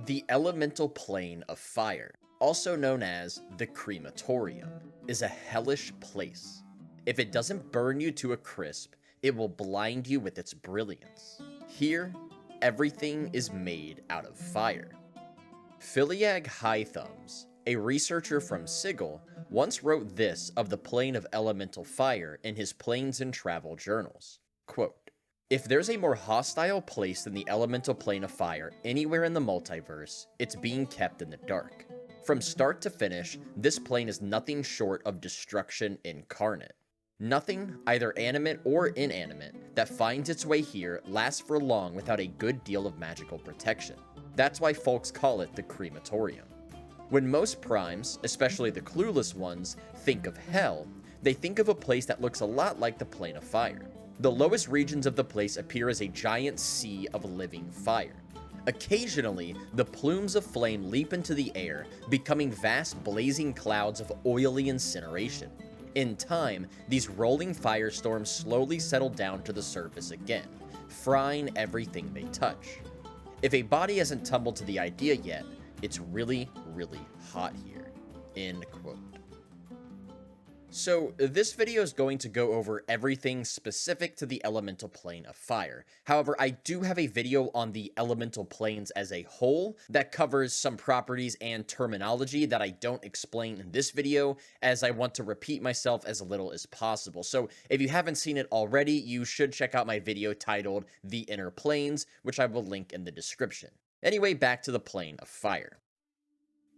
The elemental plane of fire, also known as the crematorium, is a hellish place. If it doesn't burn you to a crisp, it will blind you with its brilliance. Here, everything is made out of fire. Filiag Highthumbs, a researcher from Sigil, once wrote this of the plane of elemental fire in his Planes and Travel journals. Quote, "If there's a more hostile place than the elemental plane of fire anywhere in the multiverse, it's being kept in the dark. From start to finish, this plane is nothing short of destruction incarnate. Nothing, either animate or inanimate, that finds its way here lasts for long without a good deal of magical protection. That's why folks call it the crematorium. When most primes, especially the clueless ones, think of hell, they think of a place that looks a lot like the plane of fire. The lowest regions of the place appear as a giant sea of living fire. Occasionally, the plumes of flame leap into the air, becoming vast blazing clouds of oily incineration. In time, these rolling firestorms slowly settle down to the surface again, frying everything they touch. If a body hasn't tumbled to the idea yet, it's really, really hot here." End quote. So this video is going to go over everything specific to the elemental plane of fire. However, I do have a video on the elemental planes as a whole that covers some properties and terminology that I don't explain in this video, as I want to repeat myself as little as possible. So if you haven't seen it already, you should check out my video titled The Inner Planes, which I will link in the description. Anyway, back to the plane of fire.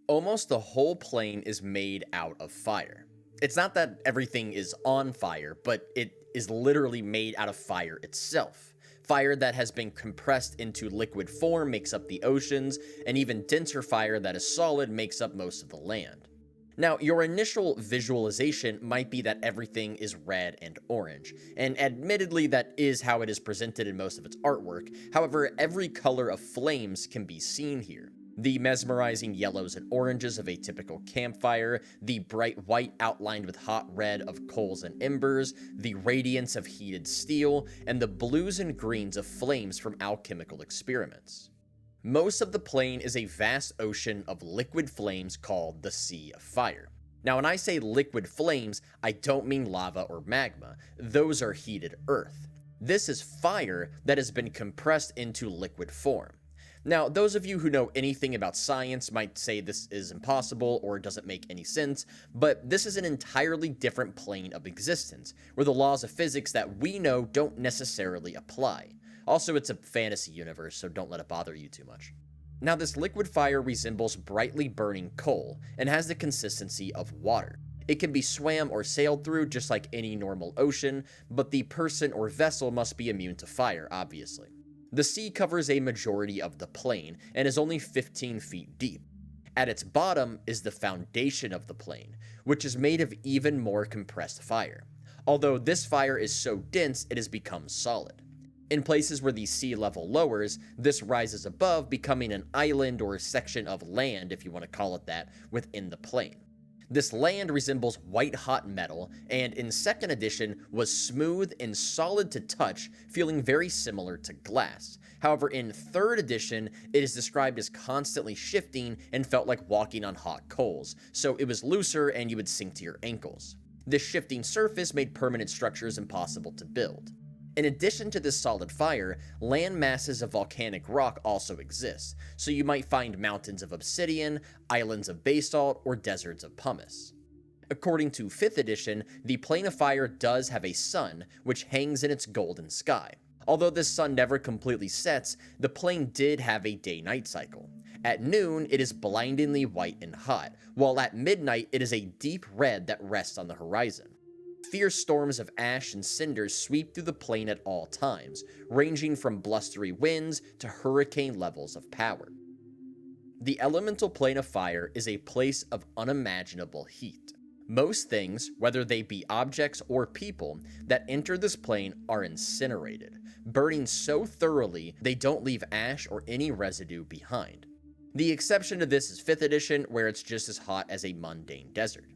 Almost the whole plane is made out of fire. It's not that everything is on fire, but it is literally made out of fire itself. Fire that has been compressed into liquid form makes up the oceans, and even denser fire that is solid makes up most of the land. Now, your initial visualization might be that everything is red and orange, and admittedly that is how it is presented in most of its artwork. However, every color of flames can be seen here. The mesmerizing yellows and oranges of a typical campfire, the bright white outlined with hot red of coals and embers, the radiance of heated steel, and the blues and greens of flames from alchemical experiments. Most of the plane is a vast ocean of liquid flames called the Sea of Fire. Now, when I say liquid flames, I don't mean lava or magma. Those are heated earth. This is fire that has been compressed into liquid form. Now, those of you who know anything about science might say this is impossible or doesn't make any sense, but this is an entirely different plane of existence, where the laws of physics that we know don't necessarily apply. Also, it's a fantasy universe, so don't let it bother you too much. Now, this liquid fire resembles brightly burning coal, and has the consistency of water. It can be swam or sailed through just like any normal ocean, but the person or vessel must be immune to fire, obviously. The sea covers a majority of the plane, and is only 15 feet deep. At its bottom is the foundation of the plane, which is made of even more compressed fire. Although this fire is so dense, it has become solid. In places where the sea level lowers, this rises above, becoming an island or section of land, if you want to call it that, within the plane. This land resembles white-hot metal, and in 2nd edition was smooth and solid to touch, feeling very similar to glass. However, in 3rd edition, it is described as constantly shifting and felt like walking on hot coals, so it was looser and you would sink to your ankles. This shifting surface made permanent structures impossible to build. In addition to this solid fire, land masses of volcanic rock also exist, so you might find mountains of obsidian, islands of basalt, or deserts of pumice. According to 5th edition, the plane of fire does have a sun, which hangs in its golden sky. Although this sun never completely sets, the plane did have a day-night cycle. At noon, it is blindingly white and hot, while at midnight it is a deep red that rests on the horizon. Fierce storms of ash and cinders sweep through the plane at all times, ranging from blustery winds to hurricane levels of power. The elemental plane of fire is a place of unimaginable heat. Most things, whether they be objects or people, that enter this plane are incinerated, burning so thoroughly they don't leave ash or any residue behind. The exception to this is 5th edition, where it's just as hot as a mundane desert.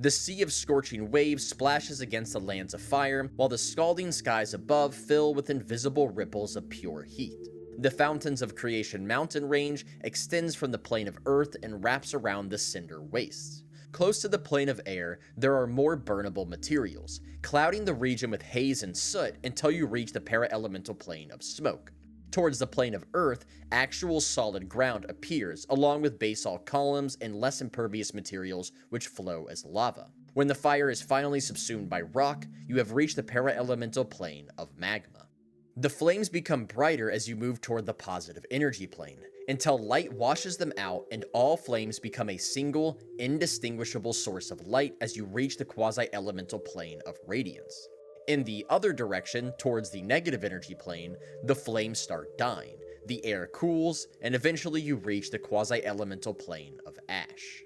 The sea of scorching waves splashes against the lands of fire, while the scalding skies above fill with invisible ripples of pure heat. The Fountains of Creation mountain range extends from the plane of earth and wraps around the Cinder Wastes. Close to the plane of air, there are more burnable materials, clouding the region with haze and soot until you reach the para-elemental plane of smoke. Towards the plane of earth, actual solid ground appears, along with basalt columns and less impervious materials which flow as lava. When the fire is finally subsumed by rock, you have reached the para-elemental plane of magma. The flames become brighter as you move toward the positive energy plane, until light washes them out and all flames become a single, indistinguishable source of light as you reach the quasi-elemental plane of radiance. In the other direction, towards the negative energy plane, the flames start dying, the air cools, and eventually you reach the quasi-elemental plane of ash.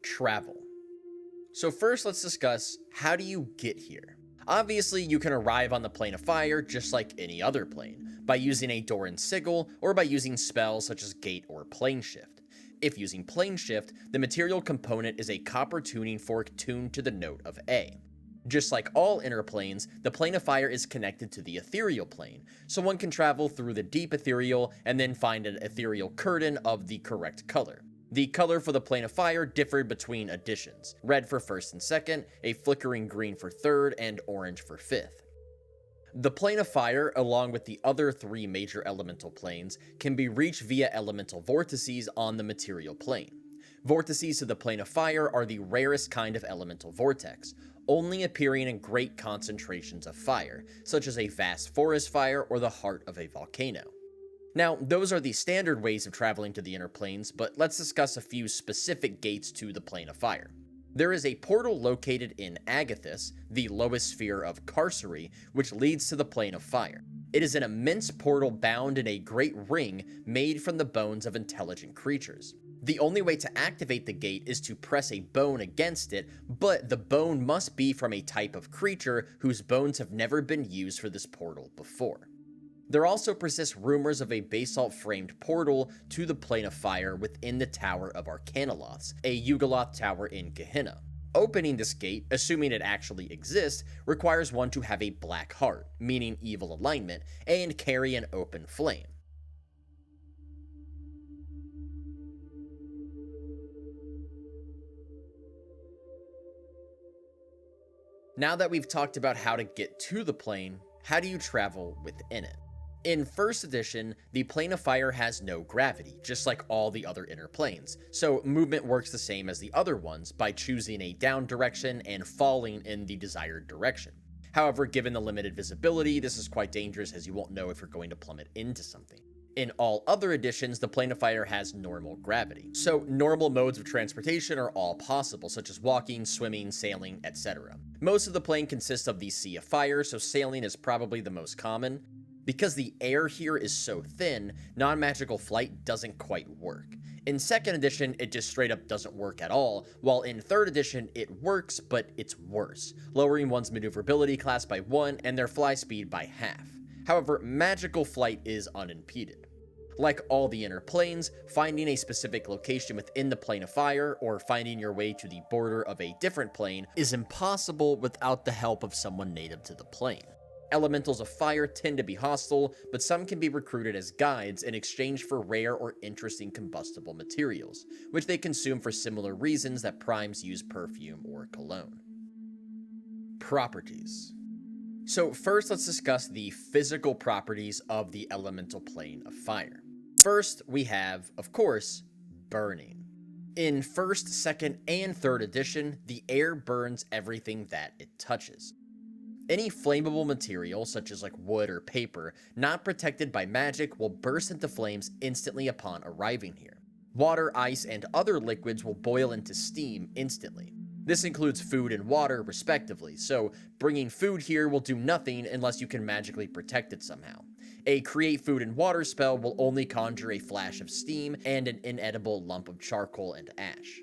Travel. So first let's discuss, how do you get here? Obviously, you can arrive on the plane of fire just like any other plane, by using a door and sigil, or by using spells such as Gate or Plane Shift. If using Plane Shift, the material component is a copper tuning fork tuned to the note of A. Just like all inner planes, the plane of fire is connected to the ethereal plane, so one can travel through the deep ethereal and then find an ethereal curtain of the correct color. The color for the plane of fire differed between editions, red for 1st and 2nd, a flickering green for 3rd, and orange for 5th. The plane of fire, along with the other 3 major elemental planes, can be reached via elemental vortices on the material plane. Vortices to the plane of fire are the rarest kind of elemental vortex, only appearing in great concentrations of fire, such as a vast forest fire or the heart of a volcano. Now, those are the standard ways of traveling to the inner planes, but let's discuss a few specific gates to the plane of fire. There is a portal located in Agathis, the lowest sphere of Carcery, which leads to the plane of fire. It is an immense portal bound in a great ring made from the bones of intelligent creatures. The only way to activate the gate is to press a bone against it, but the bone must be from a type of creature whose bones have never been used for this portal before. There also persist rumors of a basalt-framed portal to the plane of fire within the Tower of Arcanoloths, a Yugoloth tower in Gehenna. Opening this gate, assuming it actually exists, requires one to have a black heart, meaning evil alignment, and carry an open flame. Now that we've talked about how to get to the plane, how do you travel within it? In 1st edition, the plane of fire has no gravity, just like all the other inner planes, so movement works the same as the other ones by choosing a down direction and falling in the desired direction. However, given the limited visibility, this is quite dangerous as you won't know if you're going to plummet into something. In all other editions, the plane of fire has normal gravity, so normal modes of transportation are all possible, such as walking, swimming, sailing, etc. Most of the plane consists of the Sea of Fire, so sailing is probably the most common. Because the air here is so thin, non-magical flight doesn't quite work. In 2nd edition, it just straight up doesn't work at all, while in 3rd edition, it works, but it's worse, lowering one's maneuverability class by 1 and their fly speed by half. However, magical flight is unimpeded. Like all the inner planes, finding a specific location within the plane of fire, or finding your way to the border of a different plane, is impossible without the help of someone native to the plane. Elementals of fire tend to be hostile, but some can be recruited as guides in exchange for rare or interesting combustible materials, which they consume for similar reasons that primes use perfume or cologne. Properties. So first let's discuss the physical properties of the elemental plane of fire. First, we have, of course, burning. In 1st, 2nd, and 3rd edition, the air burns everything that it touches. Any flammable material, such as like wood or paper, not protected by magic will burst into flames instantly upon arriving here. Water, ice, and other liquids will boil into steam instantly. This includes food and water, respectively, so bringing food here will do nothing unless you can magically protect it somehow. A create food and water spell will only conjure a flash of steam and an inedible lump of charcoal and ash.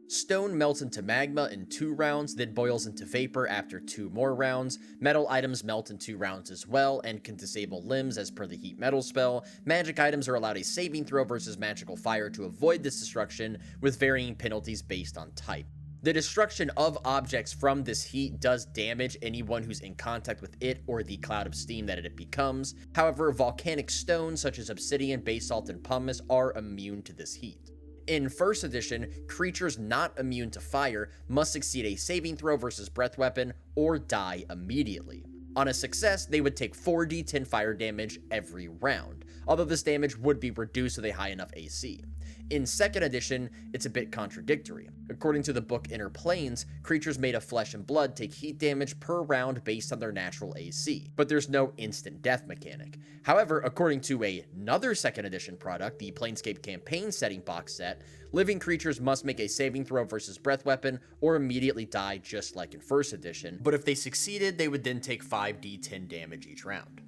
Stone melts into magma in 2 rounds, then boils into vapor after 2 more rounds. Metal items melt in 2 rounds as well, and can disable limbs as per the heat metal spell. Magic items are allowed a saving throw versus magical fire to avoid this destruction, with varying penalties based on type. The destruction of objects from this heat does damage anyone who's in contact with it or the cloud of steam that it becomes. However, volcanic stones such as obsidian, basalt, and pumice are immune to this heat. In first edition, creatures not immune to fire must succeed a saving throw versus breath weapon or die immediately. On a success, they would take 4d10 fire damage every round, although this damage would be reduced with a high enough AC. In second edition, it's a bit contradictory. According to the book Inner Planes, creatures made of flesh and blood take heat damage per round based on their natural AC, but there's no instant death mechanic. However, according to another second edition product, the Planescape campaign setting box set, living creatures must make a saving throw versus breath weapon or immediately die just like in first edition, but if they succeeded, they would then take 5d10 damage each round.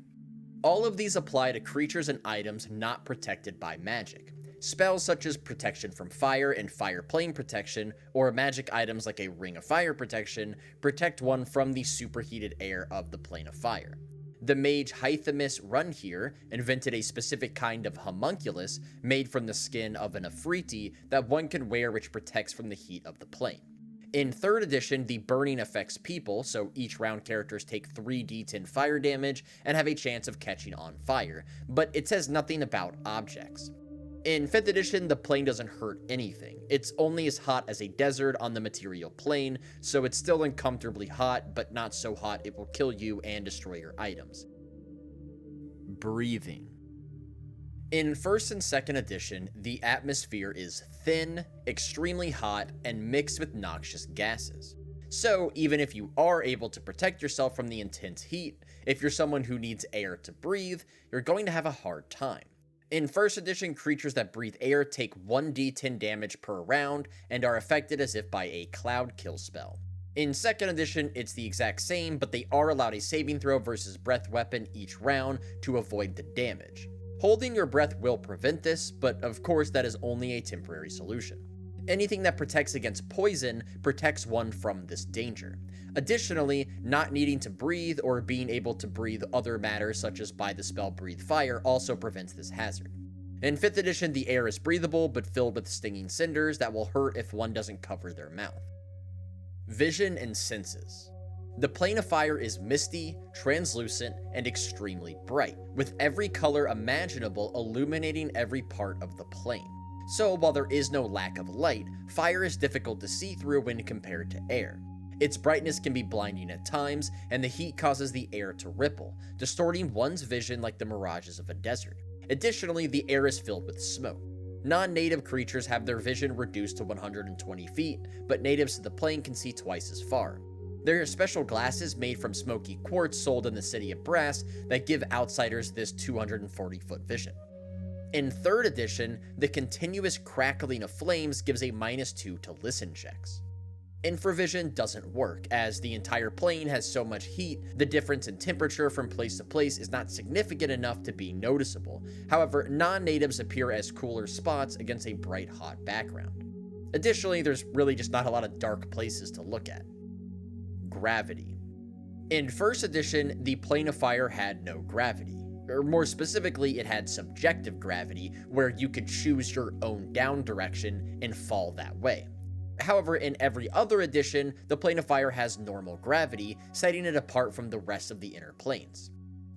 All of these apply to creatures and items not protected by magic. Spells such as Protection from Fire and Fire Plane Protection, or magic items like a Ring of Fire Protection, protect one from the superheated air of the Plane of Fire. The mage Hythamus Runhere invented a specific kind of homunculus made from the skin of an Afriti that one can wear, which protects from the heat of the plane. In third edition, the burning affects people, so each round characters take 3d10 fire damage and have a chance of catching on fire, but it says nothing about objects. In 5th edition, the plane doesn't hurt anything. It's only as hot as a desert on the material plane, so it's still uncomfortably hot, but not so hot it will kill you and destroy your items. Breathing. In 1st and 2nd edition, the atmosphere is thin, extremely hot, and mixed with noxious gases. So, even if you are able to protect yourself from the intense heat, if you're someone who needs air to breathe, you're going to have a hard time. In 1st edition, creatures that breathe air take 1d10 damage per round and are affected as if by a cloud kill spell. In 2nd edition, it's the exact same, but they are allowed a saving throw versus breath weapon each round to avoid the damage. Holding your breath will prevent this, but of course that is only a temporary solution. Anything that protects against poison protects one from this danger. Additionally, not needing to breathe or being able to breathe other matter such as by the spell Breathe Fire also prevents this hazard. In 5th edition, the air is breathable but filled with stinging cinders that will hurt if one doesn't cover their mouth. Vision and senses. The plane of fire is misty, translucent, and extremely bright, with every color imaginable illuminating every part of the plane. So while there is no lack of light, fire is difficult to see through when compared to air. Its brightness can be blinding at times, and the heat causes the air to ripple, distorting one's vision like the mirages of a desert. Additionally, the air is filled with smoke. Non-native creatures have their vision reduced to 120 feet, but natives to the plane can see twice as far. There are special glasses made from smoky quartz sold in the city of Brass that give outsiders this 240-foot vision. In 3rd edition, the continuous crackling of flames gives a -2 to listen checks. Infravision doesn't work, as the entire plane has so much heat, the difference in temperature from place to place is not significant enough to be noticeable. However, non-natives appear as cooler spots against a bright, hot background. Additionally, there's really just not a lot of dark places to look at. Gravity. In 1st edition, the plane of fire had no gravity. Or more specifically, it had subjective gravity, where you could choose your own down direction and fall that way. However, in every other edition, the plane of fire has normal gravity, setting it apart from the rest of the inner planes.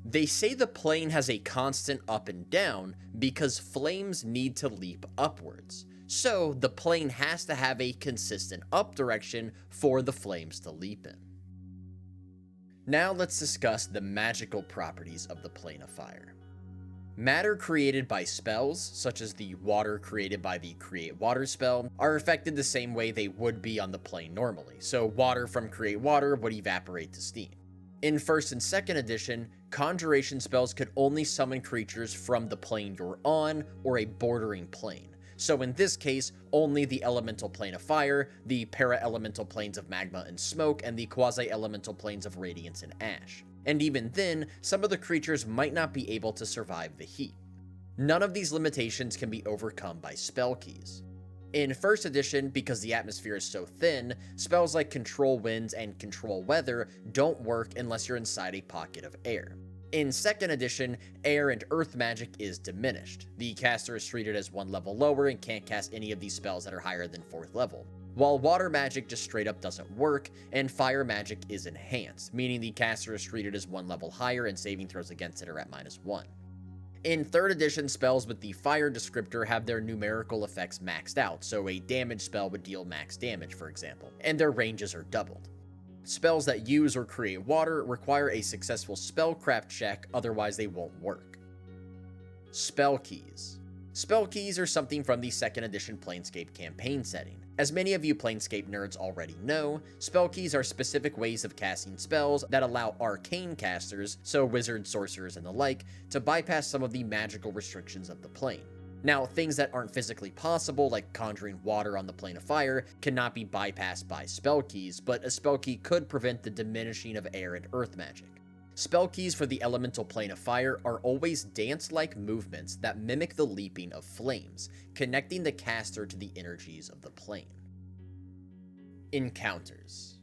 They say the plane has a constant up and down because flames need to leap upwards. So the plane has to have a consistent up direction for the flames to leap in. Now let's discuss the magical properties of the plane of fire. Matter created by spells, such as the water created by the Create Water spell, are affected the same way they would be on the plane normally, so water from Create Water would evaporate to steam. In 1st and 2nd edition, conjuration spells could only summon creatures from the plane you're on or a bordering plane. So in this case, only the elemental plane of fire, the para-elemental planes of magma and smoke, and the quasi-elemental planes of radiance and ash. And even then, some of the creatures might not be able to survive the heat. None of these limitations can be overcome by spell keys. In 1st edition, because the atmosphere is so thin, spells like Control Winds and Control Weather don't work unless you're inside a pocket of air. In 2nd edition, air and earth magic is diminished. The caster is treated as one level lower and can't cast any of these spells that are higher than 4th level. while water magic just straight up doesn't work, and fire magic is enhanced, meaning the caster is treated as 1 level higher and saving throws against it are at -1. In 3rd edition, spells with the fire descriptor have their numerical effects maxed out, so a damage spell would deal max damage, for example, and their ranges are doubled. Spells that use or create water require a successful spellcraft check, otherwise they won't work. Spell keys. Spell keys are something from the 2nd edition Planescape campaign setting. As many of you Planescape nerds already know, spell keys are specific ways of casting spells that allow arcane casters, so wizards, sorcerers, and the like, to bypass some of the magical restrictions of the plane. Now, things that aren't physically possible, like conjuring water on the plane of fire, cannot be bypassed by spell keys, but a spell key could prevent the diminishing of air and earth magic. Spell keys for the elemental plane of fire are always dance-like movements that mimic the leaping of flames, connecting the caster to the energies of the plane. Encounters.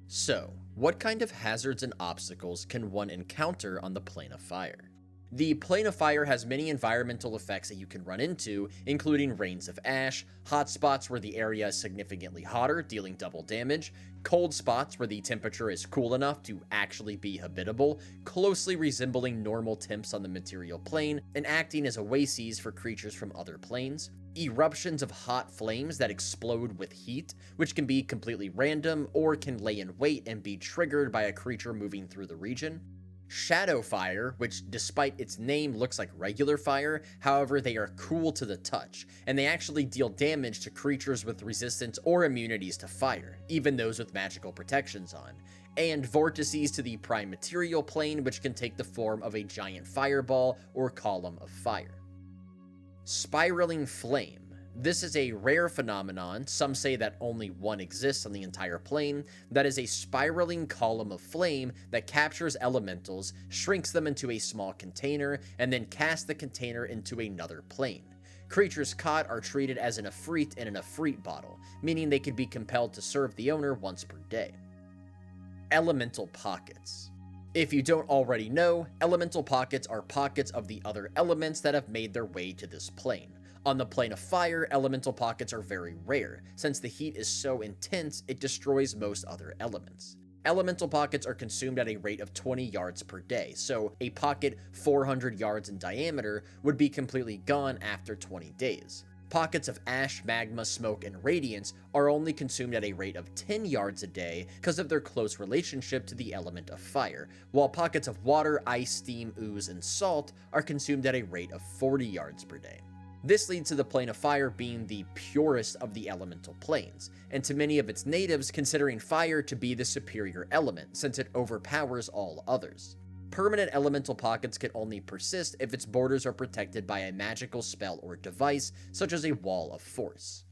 So, what kind of hazards and obstacles can one encounter on the plane of fire? The plane of fire has many environmental effects that you can run into, including rains of ash, hot spots where the area is significantly hotter, dealing double damage, cold spots where the temperature is cool enough to actually be habitable, closely resembling normal temps on the material plane, and acting as oases for creatures from other planes, eruptions of hot flames that explode with heat, which can be completely random or can lay in wait and be triggered by a creature moving through the region, shadow fire, which despite its name looks like regular fire, however they are cool to the touch, and they actually deal damage to creatures with resistance or immunities to fire, even those with magical protections on, and vortices to the prime material plane, which can take the form of a giant fireball or column of fire. Spiraling flame. This is a rare phenomenon, some say that only one exists on the entire plane, that is a spiraling column of flame that captures elementals, shrinks them into a small container, and then casts the container into another plane. Creatures caught are treated as an Efreet in an Efreet bottle, meaning they can be compelled to serve the owner once per day. Elemental pockets. If you don't already know, elemental pockets are pockets of the other elements that have made their way to this plane. On the plane of fire, elemental pockets are very rare, since the heat is so intense it destroys most other elements. Elemental pockets are consumed at a rate of 20 yards per day, so a pocket 400 yards in diameter would be completely gone after 20 days. Pockets of ash, magma, smoke, and radiance are only consumed at a rate of 10 yards a day because of their close relationship to the element of fire, while pockets of water, ice, steam, ooze, and salt are consumed at a rate of 40 yards per day. This leads to the plane of fire being the purest of the elemental planes, and to many of its natives considering fire to be the superior element, since it overpowers all others. Permanent elemental pockets can only persist if its borders are protected by a magical spell or device, such as a wall of force.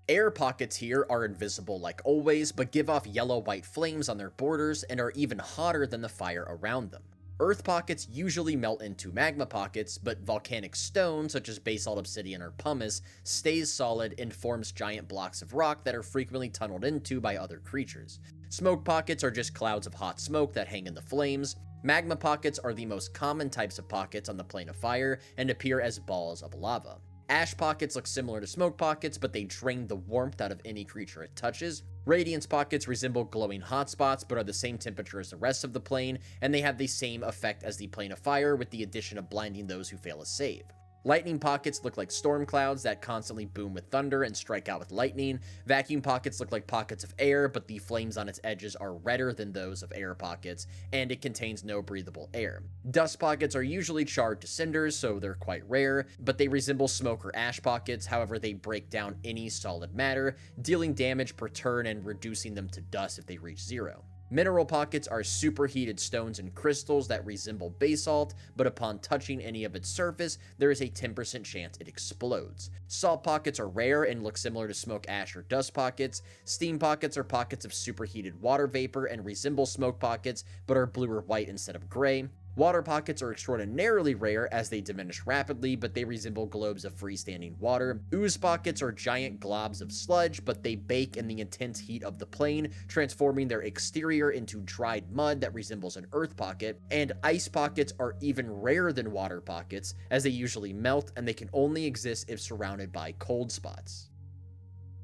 Air pockets here are invisible like always, but give off yellow-white flames on their borders and are even hotter than the fire around them. Earth pockets usually melt into magma pockets, but volcanic stone, such as basalt, obsidian, or pumice, stays solid and forms giant blocks of rock that are frequently tunneled into by other creatures. Smoke pockets are just clouds of hot smoke that hang in the flames. Magma pockets are the most common types of pockets on the plane of fire and appear as balls of lava. Ash pockets look similar to smoke pockets, but they drain the warmth out of any creature it touches. Radiance pockets resemble glowing hotspots, but are the same temperature as the rest of the plane, and they have the same effect as the plane of fire, with the addition of blinding those who fail a save. Lightning pockets look like storm clouds that constantly boom with thunder and strike out with lightning. Vacuum pockets look like pockets of air, but the flames on its edges are redder than those of air pockets, and it contains no breathable air. Dust pockets are usually charred to cinders, so they're quite rare, but they resemble smoke or ash pockets. However, they break down any solid matter, dealing damage per turn and reducing them to dust if they reach 0. Mineral pockets are superheated stones and crystals that resemble basalt, but upon touching any of its surface, there is a 10% chance it explodes. Salt pockets are rare and look similar to smoke, ash, or dust pockets. Steam pockets are pockets of superheated water vapor and resemble smoke pockets, but are blue or white instead of gray. Water pockets are extraordinarily rare as they diminish rapidly, but they resemble globes of freestanding water. Ooze pockets are giant globs of sludge, but they bake in the intense heat of the plane, transforming their exterior into dried mud that resembles an earth pocket. And ice pockets are even rarer than water pockets, as they usually melt and they can only exist if surrounded by cold spots.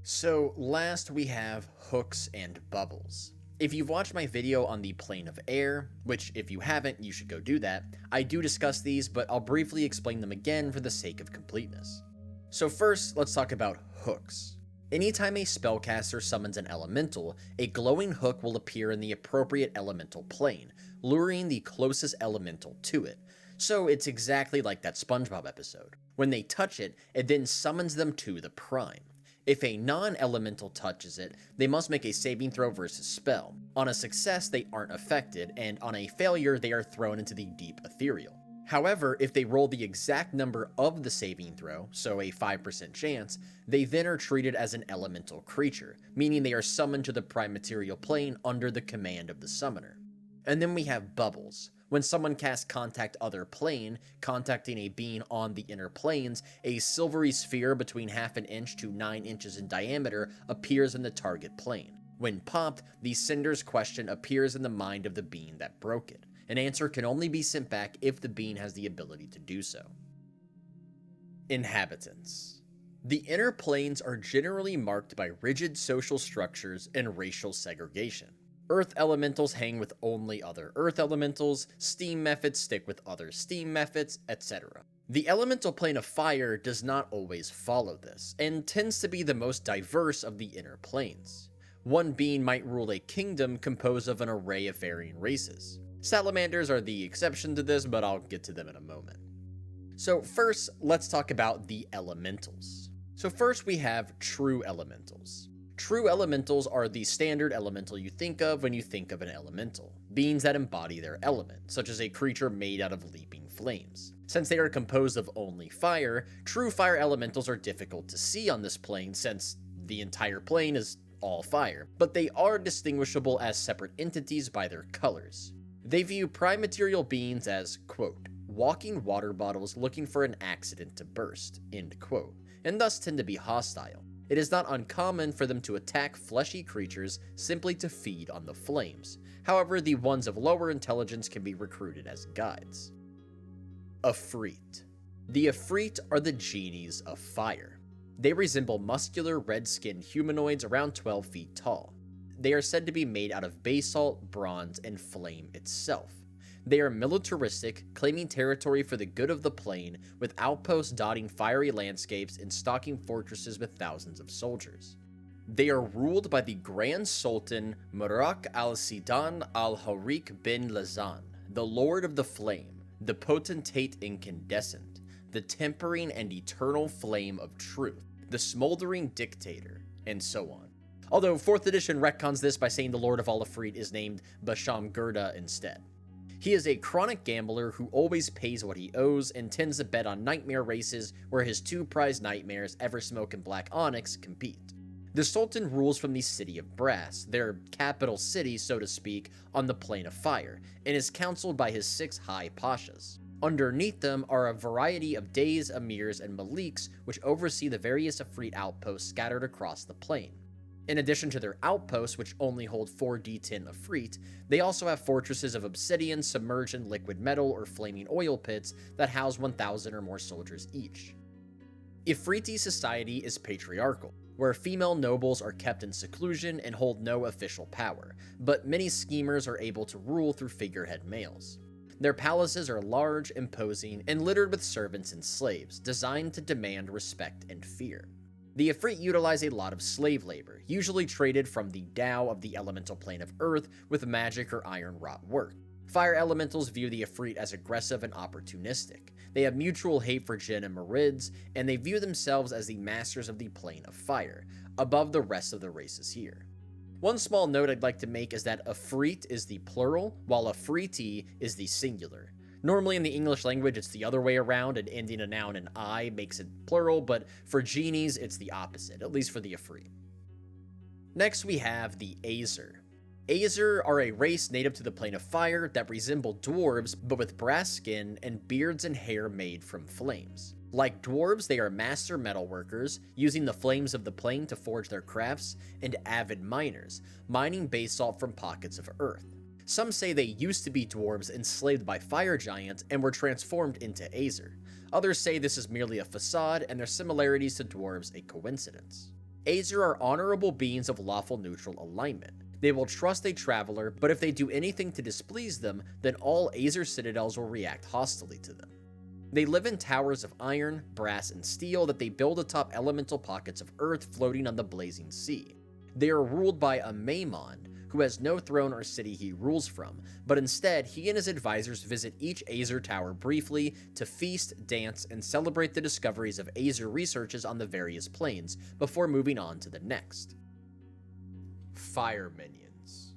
So last we have hooks and bubbles. If you've watched my video on the plane of air, which if you haven't, you should go do that, I do discuss these, but I'll briefly explain them again for the sake of completeness. So first, let's talk about hooks. Anytime a spellcaster summons an elemental, a glowing hook will appear in the appropriate elemental plane, luring the closest elemental to it. So it's exactly like that SpongeBob episode. When they touch it, it then summons them to the prime. If a non-elemental touches it, they must make a saving throw versus spell. On a success, they aren't affected, and on a failure, they are thrown into the deep ethereal. However, if they roll the exact number of the saving throw, so a 5% chance, they then are treated as an elemental creature, meaning they are summoned to the prime material plane under the command of the summoner. And then we have bubbles. When someone casts Contact Other Plane, contacting a being on the inner planes, a silvery sphere between half an inch to 9 inches in diameter appears in the target plane. When popped, the sender's question appears in the mind of the being that broke it. An answer can only be sent back if the being has the ability to do so. Inhabitants. The inner planes are generally marked by rigid social structures and racial segregation. Earth elementals hang with only other earth elementals, steam methods stick with other steam methods, etc. The elemental plane of fire does not always follow this, and tends to be the most diverse of the inner planes. One being might rule a kingdom composed of an array of varying races. Salamanders are the exception to this, but I'll get to them in a moment. So first, let's talk about the elementals. So first we have true elementals. True elementals are the standard elemental you think of when you think of an elemental, beings that embody their element, such as a creature made out of leaping flames. Since they are composed of only fire, true fire elementals are difficult to see on this plane since the entire plane is all fire, but they are distinguishable as separate entities by their colors. They view prime material beings as, quote, walking water bottles looking for an accident to burst, end quote, and thus tend to be hostile. It is not uncommon for them to attack fleshy creatures simply to feed on the flames. However, the ones of lower intelligence can be recruited as guides. Efreet. The Efreet are the genies of fire. They resemble muscular, red-skinned humanoids around 12 feet tall. They are said to be made out of basalt, bronze, and flame itself. They are militaristic, claiming territory for the good of the plane, with outposts dotting fiery landscapes and stocking fortresses with thousands of soldiers. They are ruled by the Grand Sultan Murak al-Sidan al-Harik bin Lazan, the Lord of the Flame, the potentate incandescent, the tempering and eternal flame of truth, the smoldering dictator, and so on. Although 4th edition retcons this by saying the Lord of all Efreet is named Basham Gurda instead. He is a chronic gambler who always pays what he owes and tends to bet on nightmare races where his two prized nightmares, Eversmoke and Black Onyx, compete. The Sultan rules from the City of Brass, their capital city, so to speak, on the Plane of Fire, and is counseled by his 6 high pashas. Underneath them are a variety of Days, Emirs, and Maliks which oversee the various Efreet outposts scattered across the plane. In addition to their outposts, which only hold 4d10 Efreet, they also have fortresses of obsidian submerged in liquid metal or flaming oil pits that house 1,000 or more soldiers each. Efreeti society is patriarchal, where female nobles are kept in seclusion and hold no official power, but many schemers are able to rule through figurehead males. Their palaces are large, imposing, and littered with servants and slaves, designed to demand respect and fear. The Efreet utilize a lot of slave labor, usually traded from the Tao of the elemental plane of Earth with magic or iron wrought work. Fire elementals view the Efreet as aggressive and opportunistic. They have mutual hate for Jinn and Marids, and they view themselves as the masters of the plane of fire, above the rest of the races here. One small note I'd like to make is that Efreet is the plural, while Efreeti is the singular. Normally in the English language, it's the other way around, and ending a noun in I makes it plural, but for genies, it's the opposite, at least for the Efreet. Next, we have the Azer. Azer are a race native to the plane of fire that resemble dwarves, but with brass skin and beards and hair made from flames. Like dwarves, they are master metalworkers, using the flames of the plane to forge their crafts, and avid miners, mining basalt from pockets of earth. Some say they used to be dwarves enslaved by fire giants and were transformed into Azer. Others say this is merely a facade and their similarities to dwarves a coincidence. Azer are honorable beings of lawful neutral alignment. They will trust a traveler, but if they do anything to displease them, then all Azer citadels will react hostilely to them. They live in towers of iron, brass, and steel that they build atop elemental pockets of earth floating on the blazing sea. They are ruled by a Maimon, who has no throne or city he rules from, but instead he and his advisors visit each Azer tower briefly to feast, dance, and celebrate the discoveries of Azer researches on the various planes before moving on to the next. Fire minions.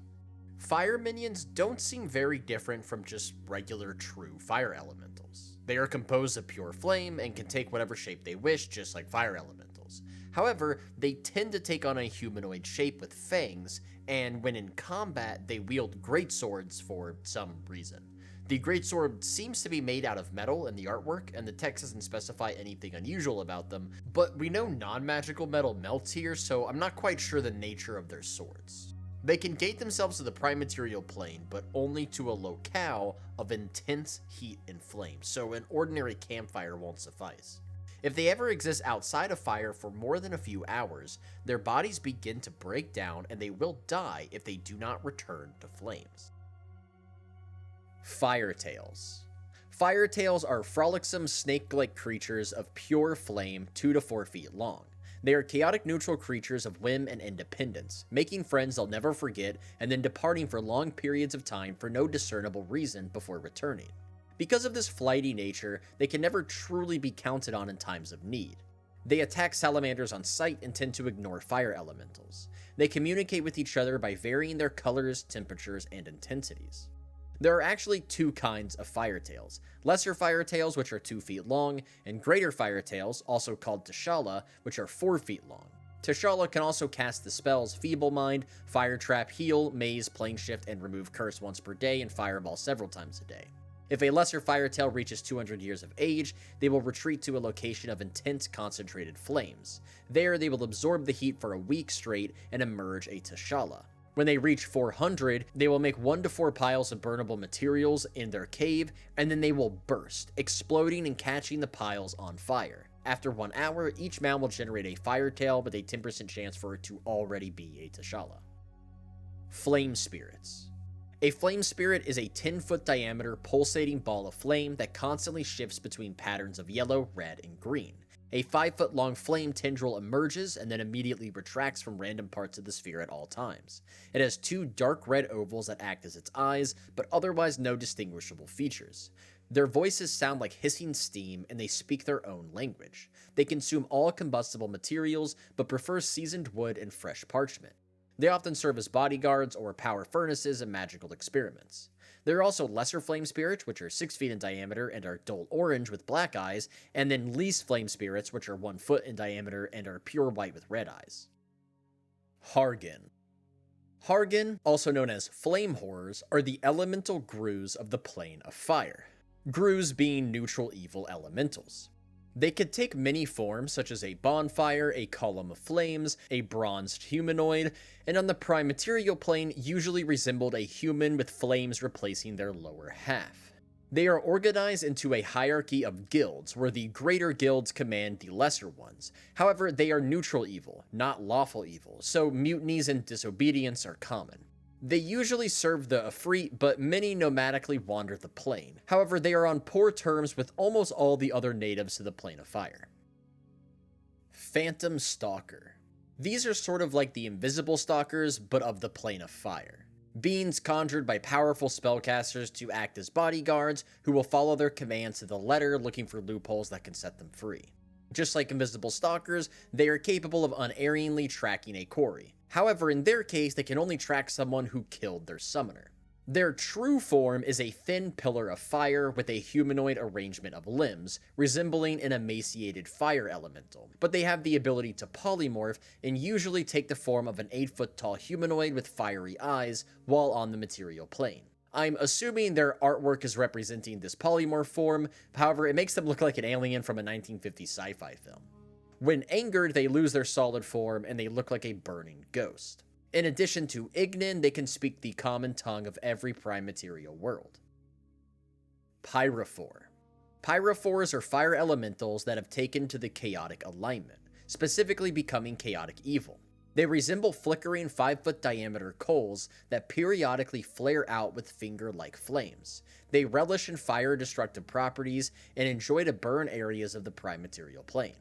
Fire minions don't seem very different from just regular true fire elementals. They are composed of pure flame and can take whatever shape they wish, just like fire elementals. However, they tend to take on a humanoid shape with fangs, and when in combat, they wield greatswords for some reason. The greatsword seems to be made out of metal in the artwork, and the text doesn't specify anything unusual about them, but we know non-magical metal melts here, so I'm not quite sure the nature of their swords. They can gate themselves to the prime material plane, but only to a locale of intense heat and flame, so an ordinary campfire won't suffice. If they ever exist outside of fire for more than a few hours, their bodies begin to break down and they will die if they do not return to flames. Firetails. Firetails are frolicsome snake-like creatures of pure flame 2 to 4 feet long. They are chaotic neutral creatures of whim and independence, making friends they'll never forget and then departing for long periods of time for no discernible reason before returning. Because of this flighty nature, they can never truly be counted on in times of need. They attack salamanders on sight and tend to ignore fire elementals. They communicate with each other by varying their colors, temperatures, and intensities. There are actually 2 kinds of firetails: lesser firetails, which are 2 feet long, and greater firetails, also called Tashala, which are 4 feet long. Tashala can also cast the spells Feeble Mind, Fire Trap, Heal, Maze, Plane Shift, and Remove Curse once per day, and Fireball several times a day. If a lesser firetail reaches 200 years of age, they will retreat to a location of intense concentrated flames. There, they will absorb the heat for a week straight and emerge a Tashala. When they reach 400, they will make 1 to 4 piles of burnable materials in their cave, and then they will burst, exploding and catching the piles on fire. After 1 hour, each mound will generate a firetail with a 10% chance for it to already be a Tashala. Flame Spirits. A flame spirit is a 10-foot diameter pulsating ball of flame that constantly shifts between patterns of yellow, red, and green. A 5-foot long flame tendril emerges and then immediately retracts from random parts of the sphere at all times. It has 2 dark red ovals that act as its eyes, but otherwise no distinguishable features. Their voices sound like hissing steam, and they speak their own language. They consume all combustible materials, but prefer seasoned wood and fresh parchment. They often serve as bodyguards or power furnaces in magical experiments. There are also lesser flame spirits, which are 6 feet in diameter and are dull orange with black eyes, and then least flame spirits, which are 1 foot in diameter and are pure white with red eyes. Hargan. Hargan, also known as flame horrors, are the elemental grus of the plane of fire. Grus being neutral evil elementals. They could take many forms, such as a bonfire, a column of flames, a bronzed humanoid, and on the prime material plane usually resembled a human with flames replacing their lower half. They are organized into a hierarchy of guilds, where the greater guilds command the lesser ones. However, they are neutral evil, not lawful evil, so mutinies and disobedience are common. They usually serve the Efreet, but many nomadically wander the plane. However, they are on poor terms with almost all the other natives to the plane of fire. Phantom Stalker. These are sort of like the invisible stalkers, but of the plane of fire. Beings conjured by powerful spellcasters to act as bodyguards, who will follow their commands to the letter, looking for loopholes that can set them free. Just like invisible stalkers, they are capable of unerringly tracking a quarry. However, in their case, they can only track someone who killed their summoner. Their true form is a thin pillar of fire with a humanoid arrangement of limbs, resembling an emaciated fire elemental, but they have the ability to polymorph and usually take the form of an 8-foot tall humanoid with fiery eyes while on the material plane. I'm assuming their artwork is representing this polymorph form, however, it makes them look like an alien from a 1950s sci-fi film. When angered, they lose their solid form and they look like a burning ghost. In addition to Ignan, they can speak the common tongue of every prime material world. Pyrophore. Pyrophores are fire elementals that have taken to the chaotic alignment. specifically becoming chaotic evil. They resemble flickering 5-foot diameter coals that periodically flare out with finger-like flames. They relish in fire-destructive properties and enjoy to burn areas of the prime material plane.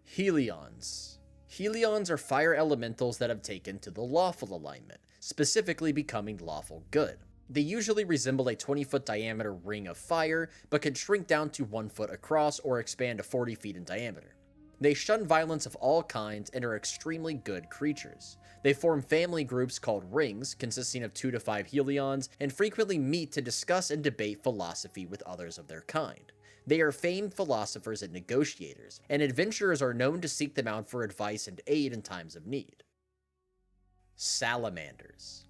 Helions. Helions are fire elementals that have taken to the lawful alignment, specifically becoming lawful good. They usually resemble a 20-foot diameter ring of fire, but can shrink down to 1 foot across or expand to 40 feet in diameter. They shun violence of all kinds and are extremely good creatures. They form family groups called rings, consisting of 2 to 5 Helions, and frequently meet to discuss and debate philosophy with others of their kind. They are famed philosophers and negotiators, and adventurers are known to seek them out for advice and aid in times of need. Salamanders.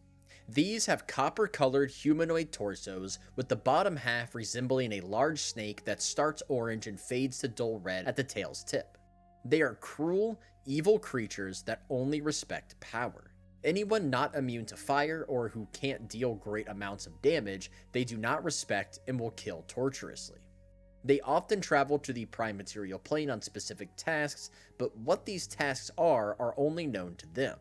These have copper-colored humanoid torsos with the bottom half resembling a large snake that starts orange and fades to dull red at the tail's tip. They are cruel, evil creatures that only respect power. Anyone not immune to fire or who can't deal great amounts of damage, they do not respect and will kill torturously. They often travel to the prime material plane on specific tasks, but what these tasks are only known to them.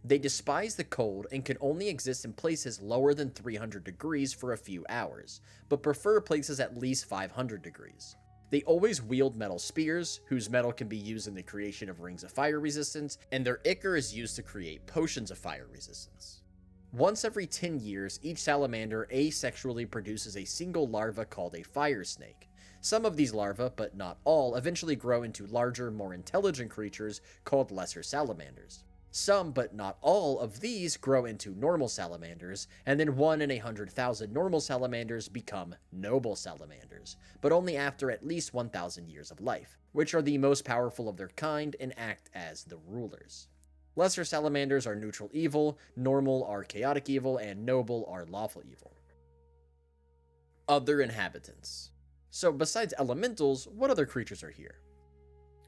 They despise the cold and can only exist in places lower than 300 degrees for a few hours, but prefer places at least 500 degrees. They always wield metal spears, whose metal can be used in the creation of rings of fire resistance, and their ichor is used to create potions of fire resistance. Once every 10 years, each salamander asexually produces a single larva called a fire snake. Some of these larvae, but not all, eventually grow into larger, more intelligent creatures called lesser salamanders. Some, but not all, of these grow into normal salamanders, and then 1 in 100,000 normal salamanders become noble salamanders, but only after at least 1,000 years of life, which are the most powerful of their kind and act as the rulers. Lesser salamanders are neutral evil, normal are chaotic evil, and noble are lawful evil. Other inhabitants. So besides elementals, what other creatures are here?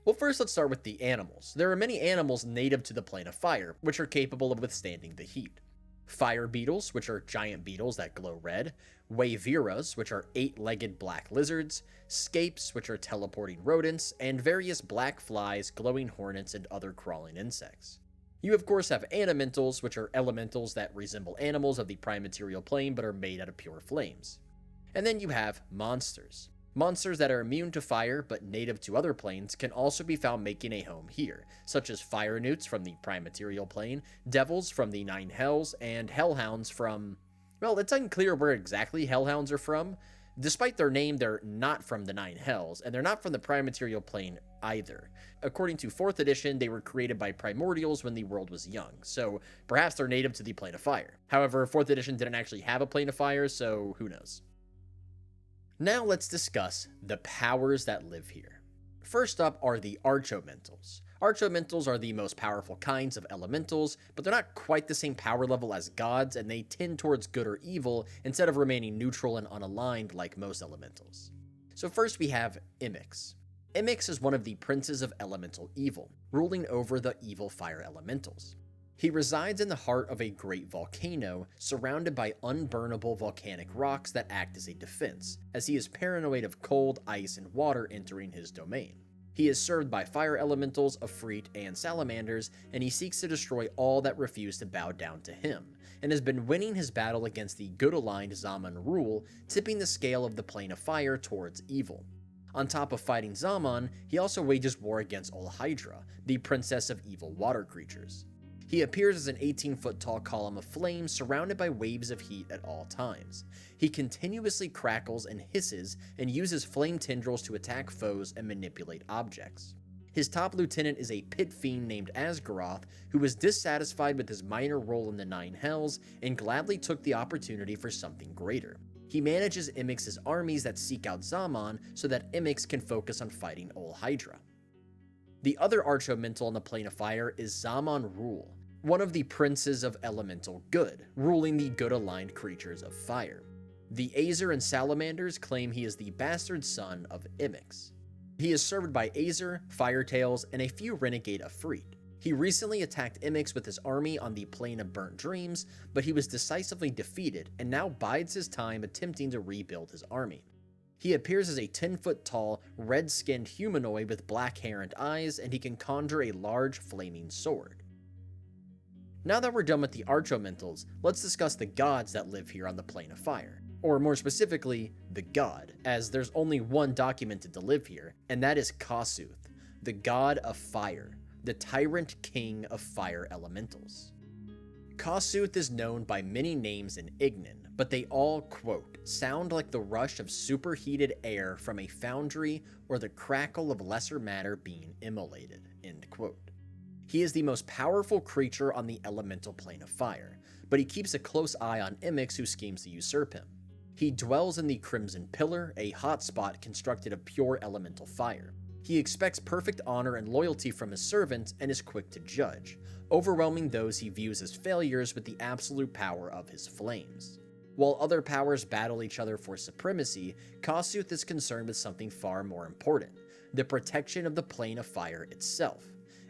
Well, first let's start with the animals. There are many animals native to the plane of fire, which are capable of withstanding the heat. Fire beetles, which are giant beetles that glow red. Waveras, which are 8-legged black lizards. Scapes, which are teleporting rodents. And various black flies, glowing hornets, and other crawling insects. You of course have animentals, which are elementals that resemble animals of the prime material plane but are made out of pure flames. And then you have monsters. Monsters that are immune to fire but native to other planes can also be found making a home here, such as fire newts from the prime material plane, devils from the 9 hells, and hellhounds from... well, it's unclear where exactly hellhounds are from. Despite their name, they're not from the 9 hells, and they're not from the prime material plane either. According to 4th edition, they were created by primordials when the world was young, so perhaps they're native to the plane of fire. However, 4th edition didn't actually have a plane of fire, so who knows. Now let's discuss the powers that live here. First up are the archomentals. Archomentals are the most powerful kinds of elementals, but they're not quite the same power level as gods, and they tend towards good or evil instead of remaining neutral and unaligned like most elementals. So first we have Immix. Immix is one of the princes of elemental evil, ruling over the evil fire elementals. He resides in the heart of a great volcano, surrounded by unburnable volcanic rocks that act as a defense, as he is paranoid of cold, ice, and water entering his domain. He is served by fire elementals, Efreet, and salamanders, and he seeks to destroy all that refuse to bow down to him, and has been winning his battle against the good-aligned Zaman rule, tipping the scale of the plane of fire towards evil. On top of fighting Zaman, he also wages war against Olhydra, the princess of evil water creatures. He appears as an 18-foot tall column of flame surrounded by waves of heat at all times. He continuously crackles and hisses and uses flame tendrils to attack foes and manipulate objects. His top lieutenant is a pit fiend named Asgaroth, who was dissatisfied with his minor role in the 9 hells and gladly took the opportunity for something greater. He manages Immix's armies that seek out Zaman so that Immix can focus on fighting Olhydra. The other archomental on the plane of fire is Zaman Rule, one of the princes of elemental good, ruling the good-aligned creatures of fire. The Azer and Salamanders claim he is the bastard son of Immix. He is served by Azer, Firetails, and a few renegade Efreet. He recently attacked Immix with his army on the Plane of Burnt Dreams, but he was decisively defeated and now bides his time attempting to rebuild his army. He appears as a 10-foot tall, red-skinned humanoid with black hair and eyes, and he can conjure a large, flaming sword. Now that we're done with the Archelementals, let's discuss the gods that live here on the Plane of Fire. Or more specifically, the god, as there's only one documented to live here, and that is Kasuth, the god of fire, the tyrant king of fire elementals. Kasuth is known by many names in Ignan, but they all, quote, sound like the rush of superheated air from a foundry or the crackle of lesser matter being immolated, end quote. He is the most powerful creature on the elemental plane of fire, but he keeps a close eye on Imix who schemes to usurp him. He dwells in the Crimson Pillar, a hotspot constructed of pure elemental fire. He expects perfect honor and loyalty from his servants and is quick to judge, overwhelming those he views as failures with the absolute power of his flames. While other powers battle each other for supremacy, Kasuth is concerned with something far more important, the protection of the plane of fire itself.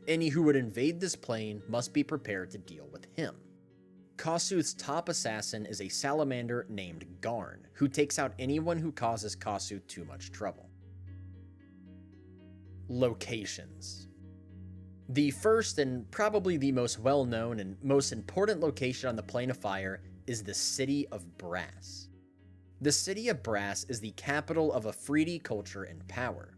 Any who would invade this plane must be prepared to deal with him. Kasuth's top assassin is a salamander named Garn, who takes out anyone who causes Kasuth too much trouble. Locations. The first and probably the most well-known and most important location on the Plane of Fire is the City of Brass. The City of Brass is the capital of Afridi culture and power.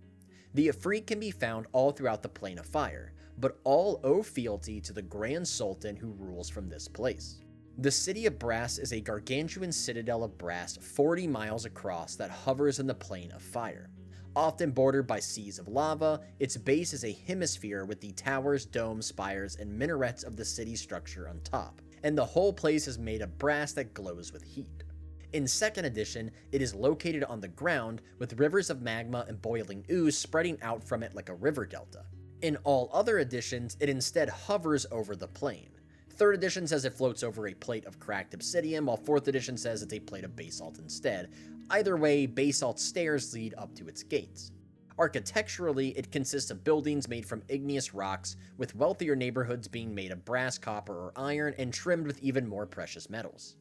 The Ifrit can be found all throughout the Plane of Fire, but all owe fealty to the Grand Sultan who rules from this place. The City of Brass is a gargantuan citadel of brass 40 miles across that hovers in the Plane of Fire. Often bordered by seas of lava, its base is a hemisphere with the towers, domes, spires, and minarets of the city structure on top, and the whole place is made of brass that glows with heat. In 2nd edition, it is located on the ground, with rivers of magma and boiling ooze spreading out from it like a river delta. In all other editions, it instead hovers over the plane. 3rd edition says it floats over a plate of cracked obsidian, while 4th edition says it's a plate of basalt instead. Either way, basalt stairs lead up to its gates. Architecturally, it consists of buildings made from igneous rocks, with wealthier neighborhoods being made of brass, copper, or iron, and trimmed with even more precious metals.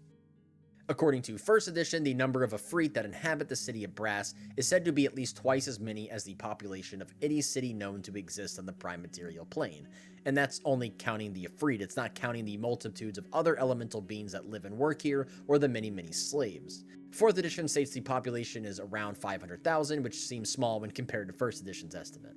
According to 1st edition, the number of Ifrit that inhabit the City of Brass is said to be at least twice as many as the population of any city known to exist on the prime material plane, and that's only counting the Ifrit. It's not counting the multitudes of other elemental beings that live and work here, or the many slaves. 4th edition states the population is around 500,000, which seems small when compared to 1st edition's estimate.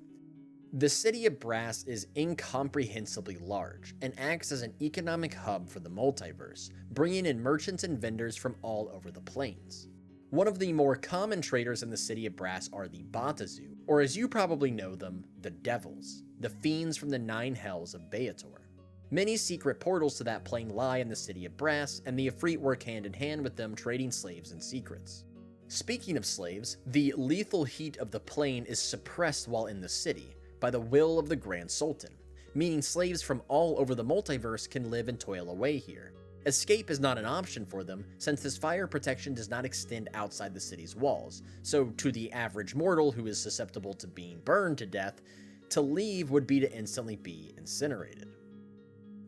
The City of Brass is incomprehensibly large, and acts as an economic hub for the multiverse, bringing in merchants and vendors from all over the planes. One of the more common traders in the City of Brass are the Batazu, or as you probably know them, the Devils, the fiends from the 9 hells of Beator. Many secret portals to that plane lie in the City of Brass, and the Ifrit work hand in hand with them, trading slaves and secrets. Speaking of slaves, the lethal heat of the plane is suppressed while in the city, by the will of the Grand Sultan, meaning slaves from all over the multiverse can live and toil away here. Escape is not an option for them, since this fire protection does not extend outside the city's walls, so to the average mortal who is susceptible to being burned to death, to leave would be to instantly be incinerated.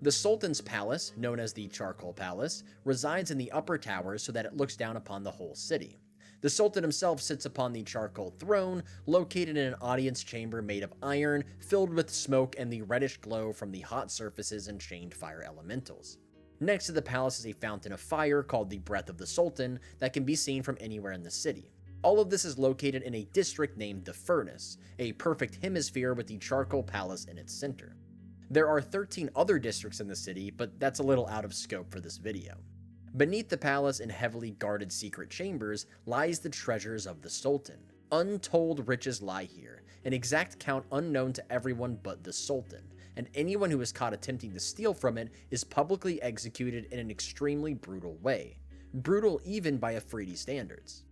The Sultan's palace, known as the Charcoal Palace, resides in the upper towers so that it looks down upon the whole city. The Sultan himself sits upon the charcoal throne, located in an audience chamber made of iron, filled with smoke and the reddish glow from the hot surfaces and chained fire elementals. Next to the palace is a fountain of fire called the Breath of the Sultan that can be seen from anywhere in the city. All of this is located in a district named the Furnace, a perfect hemisphere with the Charcoal Palace in its center. There are 13 other districts in the city, but that's a little out of scope for this video. Beneath the palace in heavily guarded secret chambers lies the treasures of the Sultan. Untold riches lie here, an exact count unknown to everyone but the Sultan, and anyone who is caught attempting to steal from it is publicly executed in an extremely brutal way. Brutal even by Afridi standards.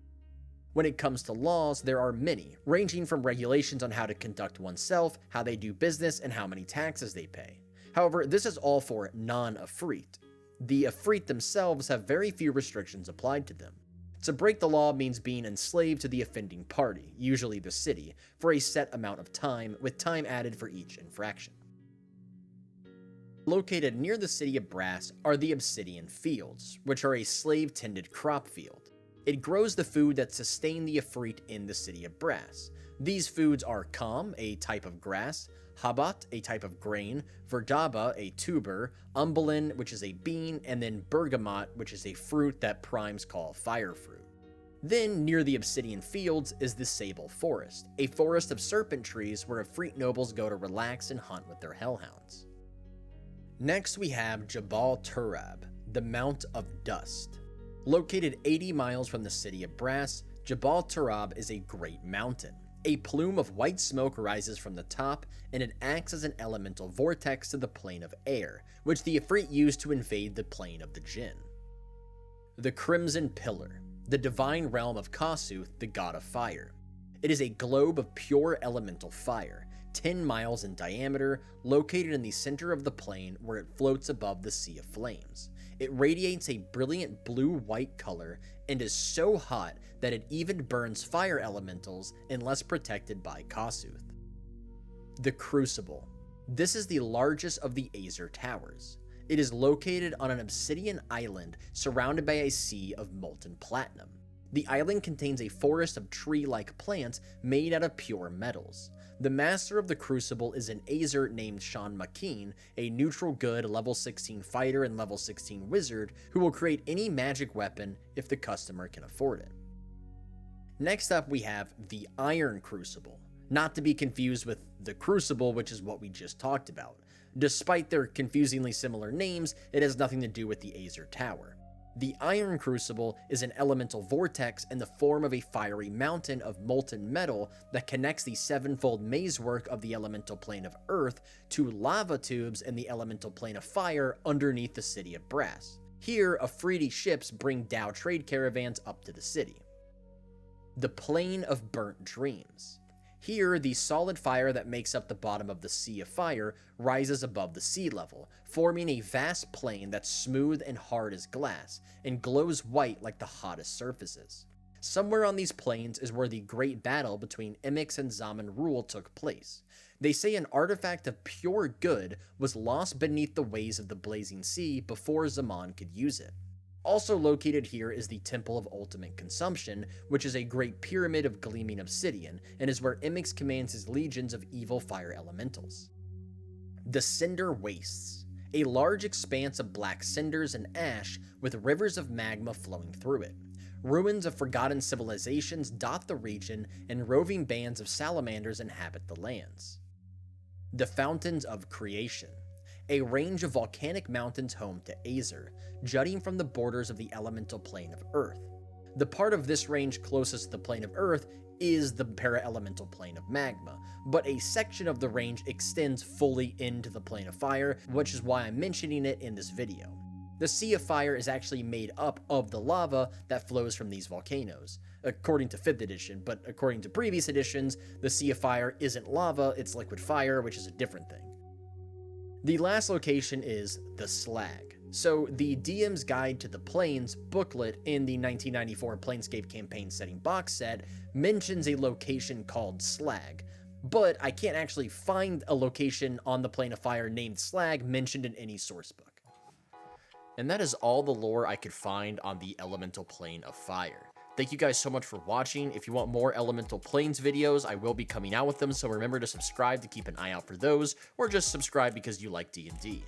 When it comes to laws, there are many, ranging from regulations on how to conduct oneself, how they do business, and how many taxes they pay. However, this is all for non-Ifrit. The Ifrit themselves have very few restrictions applied to them. To break the law means being enslaved to the offending party, usually the city, for a set amount of time, with time added for each infraction. Located near the City of Brass are the Obsidian Fields, which are a slave-tended crop field. It grows the food that sustain the Ifrit in the City of Brass. These foods are Kam, a type of grass, Habat, a type of grain, Verdaba, a tuber, Umbelin, which is a bean, and then Bergamot, which is a fruit that primes call fire fruit. Then, near the Obsidian Fields, is the Sable Forest, a forest of serpent trees where Ifrit nobles go to relax and hunt with their hellhounds. Next we have Jabal Turab, the Mount of Dust. Located 80 miles from the City of Brass, Jabal Turab is a great mountain. A plume of white smoke rises from the top, and it acts as an elemental vortex to the plane of air, which the Ifrit use to invade the plane of the Jinn. The Crimson Pillar, the divine realm of Kasuth, the god of fire. It is a globe of pure elemental fire, 10 miles in diameter, located in the center of the plane where it floats above the Sea of Flames. It radiates a brilliant blue-white color and is so hot that it even burns fire elementals unless protected by Kasuth. The Crucible. This is the largest of the Azer Towers. It is located on an obsidian island surrounded by a sea of molten platinum. The island contains a forest of tree-like plants made out of pure metals. The master of the Crucible is an Azer named Sean Makeen, a neutral good level 16 fighter and level 16 wizard who will create any magic weapon if the customer can afford it. Next up we have the Iron Crucible, not to be confused with the Crucible, which is what we just talked about. Despite their confusingly similar names, it has nothing to do with the Azer Tower. The Iron Crucible is an elemental vortex in the form of a fiery mountain of molten metal that connects the sevenfold mazework of the elemental plane of Earth to lava tubes in the elemental plane of fire underneath the City of Brass. Here, Afridi ships bring Dao trade caravans up to the city. The Plane of Burnt Dreams. Here, the solid fire that makes up the bottom of the Sea of Fire rises above the sea level, forming a vast plain that's smooth and hard as glass, and glows white like the hottest surfaces. Somewhere on these plains is where the great battle between Imix and Zaman Rul took place. They say an artifact of pure good was lost beneath the waves of the blazing sea before Zaman could use it. Also located here is the Temple of Ultimate Consumption, which is a great pyramid of gleaming obsidian, and is where Imix commands his legions of evil fire elementals. The Cinder Wastes, a large expanse of black cinders and ash with rivers of magma flowing through it. Ruins of forgotten civilizations dot the region, and roving bands of salamanders inhabit the lands. The Fountains of Creation, a range of volcanic mountains home to Azer, jutting from the borders of the elemental plane of Earth. The part of this range closest to the plane of Earth is the para-elemental plane of magma, but a section of the range extends fully into the plane of fire, which is why I'm mentioning it in this video. The Sea of Fire is actually made up of the lava that flows from these volcanoes, according to 5th edition, but according to previous editions, the Sea of Fire isn't lava, it's liquid fire, which is a different thing. The last location is the Slag. So the DM's Guide to the Plains booklet in the 1994 Planescape campaign setting box set mentions a location called Slag, but I can't actually find a location on the Plane of Fire named Slag mentioned in any sourcebook. And that is all the lore I could find on the Elemental Plane of Fire. Thank you guys so much for watching. If you want more Elemental Planes videos, I will be coming out with them, so remember to subscribe to keep an eye out for those, or just subscribe because you like D&D.